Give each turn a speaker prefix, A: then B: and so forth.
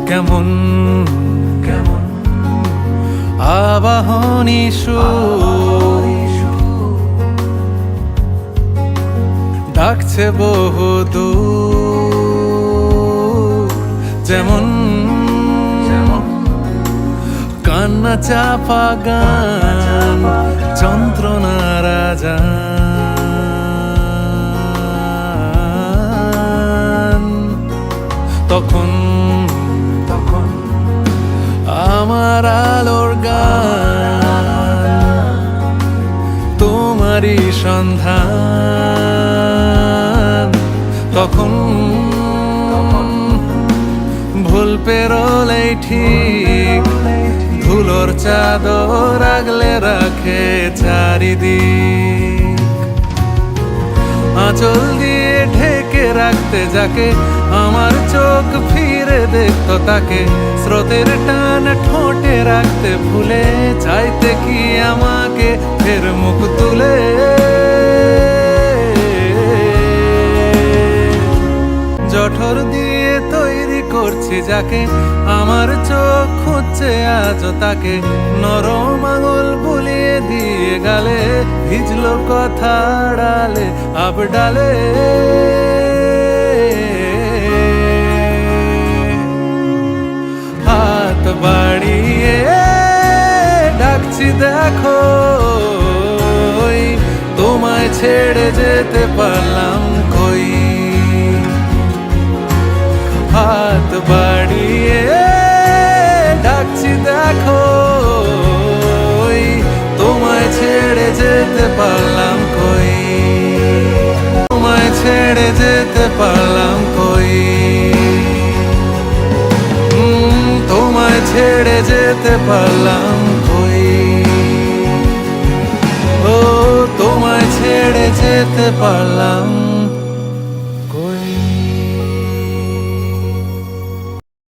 A: কেমন কেমন আবাহনী সুর ডাকছে বহুদূর, যেমন কান্না চাপা গান যন্ত্রণার আজান। তখন আমার আলোর গান, তোমারই সন্ধান। তখন ভুল পেরোলেই ঠিক ধুলোর চাদর আগলে রাখে চারিদিক। আঁচল দিয়ে ঢেকে রাখতে যাকে আমার চোখ ফিরে দেখতো তাকে, স্রোতের টান ঠোঁটে রাখতে ভুলে চাইতে কি আমাকে ফের মুখ তুলে। জঠর দিয়ে তৈরি করছি যাকে, আমার চোখ খুঁজছে আজও তাকে, নরম আঙুল বুলিয়ে দিয়ে গালে ভিজলো কথা ডালে আবডালে। হাত বাড়িয়ে ডাকছি দেখো, তোমায় ছেড়ে যেতে পারলাম কই। হাত বাড়িয়ে ডাকছি দেখো, তোমায় ছেড়ে যেতে পারলাম কই। তোমায় ছেড়ে যেতে পারলাম কই। তোমায় ছেড়ে যেতে পারলাম কই। ও তোমায় ছেড়ে যেতে পারলাম